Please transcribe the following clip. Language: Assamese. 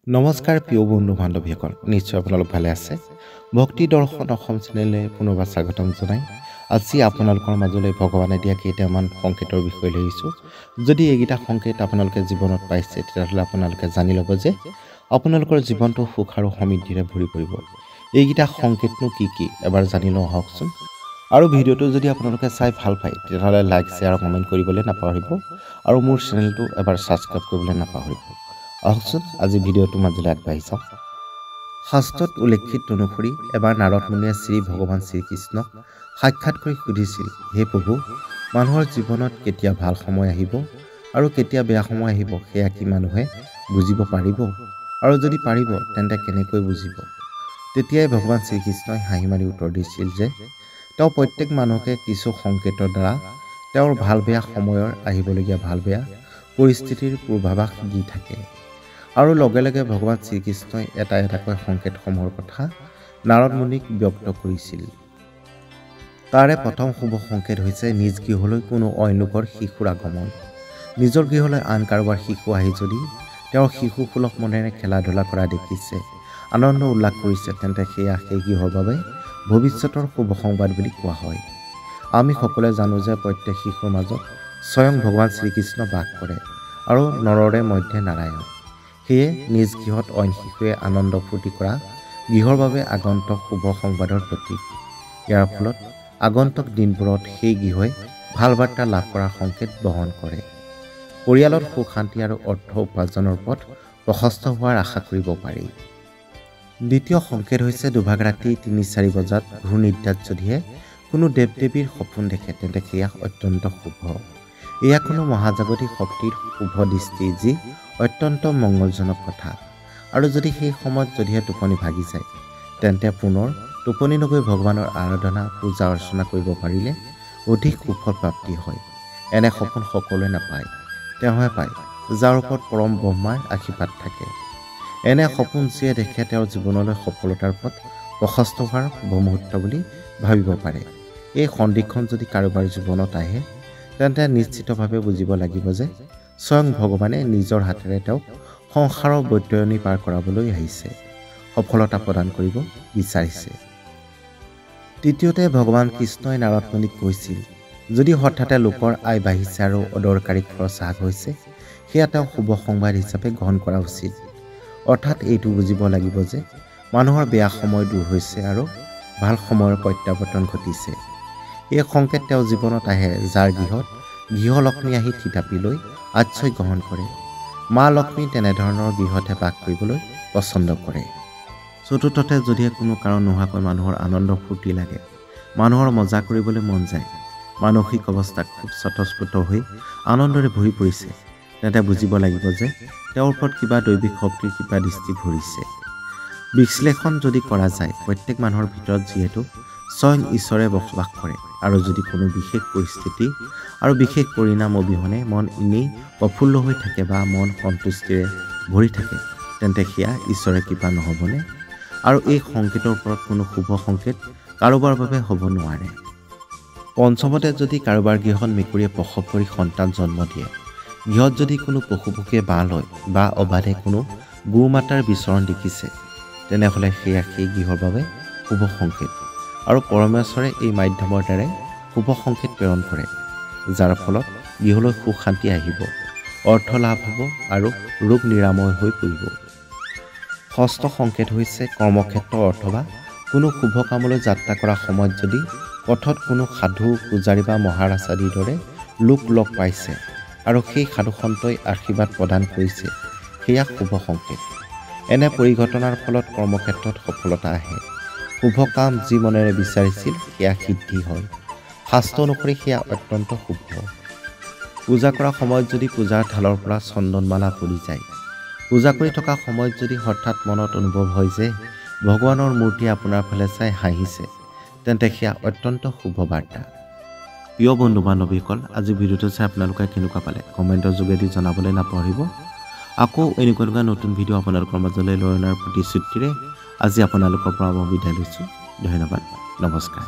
নমস্কাৰ প্ৰিয় বন্ধু বান্ধৱীসকল, নিশ্চয় আপোনালোক ভালে আছে। ভক্তি দৰ্শন অসম চেনেললৈ পুনৰবাৰ স্বাগতম জনাই আজি আপোনালোকৰ মাজলৈ ভগৱানে দিয়া কেইটামান সংকেতৰ বিষয় লৈ আহিছোঁ। যদি এইকেইটা সংকেত আপোনালোকে জীৱনত পাইছে তেতিয়াহ'লে আপোনালোকে জানি ল'ব যে আপোনালোকৰ জীৱনটো সুখ আৰু সমৃদ্ধিৰে ভৰি পৰিব। এইকেইটা সংকেতনো কি এবাৰ জানি লওঁ আহকচোন। আৰু ভিডিঅ'টো যদি আপোনালোকে চাই ভাল পায় তেতিয়াহ'লে লাইক শ্বেয়াৰ আৰু কমেণ্ট কৰিবলৈ নাপাহৰিব আৰু মোৰ চেনেলটো এবাৰ ছাবস্ক্ৰাইব কৰিবলৈ নাপাহৰিব। আহকচোন আজি ভিডিঅ'টোৰ মাজলৈ আগবাঢ়ি যাওঁ। শাস্ত্ৰত উল্লেখিত অনুসৰি এবাৰ নাৰদ মুনিয়ে শ্ৰী ভগৱান শ্ৰীকৃষ্ণক সাক্ষাৎ কৰি সুধিছিল, হে প্ৰভু, মানুহৰ জীৱনত কেতিয়া ভাল সময় আহিব আৰু কেতিয়া বেয়া সময় আহিব সেয়া কি মানুহে বুজিব পাৰিব, আৰু যদি পাৰিব তেন্তে কেনেকৈ বুজিব? তেতিয়াই ভগৱান শ্ৰীকৃষ্ণই হাঁহি মাৰি উত্তৰ দিছিল যে তেওঁ প্ৰত্যেক মানুহকে কিছু সংকেতৰ দ্বাৰা তেওঁৰ ভাল বেয়া সময়ৰ আহিবলগীয়া ভাল বেয়া পৰিস্থিতিৰ পূৰ্বাভাস দি থাকে। আৰু লগে লগে ভগৱান শ্ৰীকৃষ্ণই এটা এটাকৈ সংকেতসমূহৰ কথা নাৰদ মুনিক ব্যক্ত কৰিছিল। তাৰে প্ৰথম শুভ সংকেত হৈছে নিজ গৃহলৈ কোনো অইন লোকৰ শিশুৰ আগমন। নিজৰ গৃহলৈ আন কাৰোবাৰ শিশু আহি যদি তেওঁৰ শিশু সুলভ মনেৰে খেলা ধূলা কৰা দেখিছে, আনন্দ উল্লাস কৰিছে, তেন্তে সেয়া সেই গৃহৰ বাবে ভৱিষ্যতৰ শুভ সংবাদ বুলি কোৱা হয়। আমি সকলোৱে জানো যে প্ৰত্যেক শিশুৰ মাজত স্বয়ং ভগৱান শ্ৰীকৃষ্ণ বাস কৰে আৰু নৰৰে মধ্যে নাৰায়ণ। সেয়ে নিজ গৃহত অইন শিশুৱে আনন্দ ফূৰ্তি কৰা গৃহৰ বাবে আগন্তুক শুভ সংবাদৰ প্ৰতীক। ইয়াৰ ফলত আগন্তুক দিনবোৰত সেই গৃহই ভাল বাৰ্তা লাভ কৰাৰ সংকেত বহন কৰে। পৰিয়ালত সুখ শান্তি আৰু অৰ্থ উপাৰ্জনৰ পথ প্ৰশস্ত হোৱাৰ আশা কৰিব পাৰি। দ্বিতীয় সংকেত হৈছে দুভাগ ৰাতি ৩-৪ বজাত ঘূৰ নিদ্ৰাত যদিহে কোনো দেৱ দেৱীৰ সপোন দেখে তেন্তে সেয়া অত্যন্ত শুভ। এয়া কোনো মহাজাগতিক শক্তিৰ শুভ দৃষ্টি, যি অত্যন্ত মংগলজনক কথা। আৰু যদি সেই সময়ত যদিহে টোপনি ভাগি যায় তেন্তে পুনৰ টোপনি নগৈ ভগৱানৰ আৰাধনা পূজা অৰ্চনা কৰিব পাৰিলে অধিক সুফল প্ৰাপ্তি হয়। এনে সপোন সকলোৱে নাপায়, তেওঁহে পায় যাৰ ওপৰত পৰম ব্ৰহ্মাৰ আশীৰ্বাদ থাকে। এনে সপোন যিয়ে দেখে তেওঁৰ জীৱনলৈ সফলতাৰ পথ প্ৰশস্ত হোৱাৰ শুভ মুহূৰ্ত বুলি ভাবিব পাৰে। এই সন্দিক্ষণ যদি কাৰোবাৰ জীৱনত আহে তেন্তে নিশ্চিতভাৱে বুজিব লাগিব যে স্বয়ং ভগৱানে নিজৰ হাতেৰে তেওঁক সংসাৰৰ বৈতৰণি পাৰ কৰাবলৈ আহিছে, সফলতা প্ৰদান কৰিব বিচাৰিছে। তৃতীয়তে ভগৱান কৃষ্ণই নাৰদ মুনিক কৈছিল, যদি হঠাতে লোকৰ আয় বাঢ়িছে আৰু অদৰকাৰী খৰচ হ্ৰাস হৈছে সেয়া তেওঁ শুভ সংবাদ হিচাপে গ্ৰহণ কৰা উচিত। অৰ্থাৎ এইটো বুজিব লাগিব যে মানুহৰ বেয়া সময় দূৰ হৈছে আৰু ভাল সময়ৰ প্ৰত্যাৱৰ্তন ঘটিছে। এই সংকেত তেওঁৰ জীৱনত আহে যাৰ গৃহত গৃহলক্ষ্মী আহি থিতাপি লৈ আশ্ৰয় গ্ৰহণ কৰে। মা লক্ষ্মী তেনেধৰণৰ গৃহতে বাস কৰিবলৈ পচন্দ কৰে। চতুৰ্থতে যদিহে কোনো কাৰণ নোহোৱাকৈ মানুহৰ আনন্দ ফূৰ্তি লাগে, মানুহৰ মজা কৰিবলৈ মন যায়, মানসিক অৱস্থা খুব স্বতঃস্ফূৰ্ত হৈ আনন্দৰে ভৰি পৰিছে, তেন্তে বুজিব লাগিব যে তেওঁৰ ওপৰত কিবা দৈবিক শক্তিৰ কিবা দৃষ্টি ভৰিছে। বিশ্লেষণ যদি কৰা যায়, প্ৰত্যেক মানুহৰ ভিতৰত যিহেতু স্বয়ং ঈশ্বৰে বসবাস কৰে, আৰু যদি কোনো বিশেষ পৰিস্থিতি আৰু বিশেষ পৰিণাম অবিহনে মন এনেই প্ৰফুল্ল হৈ থাকে বা মন সন্তুষ্টিৰে ভৰি থাকে তেন্তে সেয়া ঈশ্বৰে কৃপা নহ'বনে? আৰু এই সংকেতৰ ওপৰত কোনো শুভ সংকেত কাৰোবাৰ বাবে হ'ব নোৱাৰে। পঞ্চমতে যদি কাৰোবাৰ গৃহত মেকুৰীয়ে প্ৰসৱ কৰি সন্তান জন্ম দিয়ে, গৃহত যদি কোনো পশুপক্ষীয়ে বাঁহ লয় বা অবাধে কোনো গো মাতাৰ বিচৰণ দেখিছে তেনেহ'লে সেয়া সেই গৃহৰ বাবে শুভ সংকেত। আৰু পৰমেশ্বৰে এই মাধ্যমৰ দ্বাৰাই শুভ সংকেত প্ৰেৰণ কৰে, যাৰ ফলত গৃহলৈ সুখ শান্তি আহিব, অৰ্থ লাভ হ'ব আৰু ৰোগ নিৰাময় হৈ পৰিব। ষষ্ঠ সংকেত হৈছে কৰ্মক্ষেত্ৰ অথবা কোনো শুভ কামলৈ যাত্ৰা কৰাৰ সময়ত যদি পথত কোনো সাধু পূজাৰী বা মহাৰাজ আদিৰ দৰে লোক লগ পাইছে আৰু সেই সাধু সন্তই আশীৰ্বাদ প্ৰদান কৰিছে, সেয়া শুভ সংকেত। এনে পৰিঘটনাৰ ফলত কৰ্মক্ষেত্ৰত সফলতা আহে, শুভ কাম যি মনেৰে বিচাৰিছিল সেয়া সিদ্ধি হয়। শাস্ত্ৰ অনুসৰি সেয়া অত্যন্ত শুভ। পূজা কৰাৰ সময়ত যদি পূজাৰ থালৰ পৰা চন্দনমালা পৰি যায়, পূজা কৰি থকা সময়ত যদি হঠাৎ মনত অনুভৱ হয় যে ভগৱানৰ মূৰ্তি আপোনাৰ ফালে চাই হাঁহিছে, তেন্তে সেয়া অত্যন্ত শুভ বাৰ্তা। প্ৰিয় বন্ধু বান্ধৱীসকল, আজি ভিডিঅ'টো চাই আপোনালোকে কেনেকুৱা পালে কমেণ্টৰ যোগেদি জনাবলৈ নাপাহৰিব। আকৌ এনেকুৱা নতুন ভিডিঅ' আপোনালোকৰ মাজলৈ লৈ অনাৰ প্ৰতিশ্ৰুতিৰে আজি আপোনালোকৰ পৰা মই বিদায় লৈছোঁ। ধন্যবাদ, নমস্কাৰ।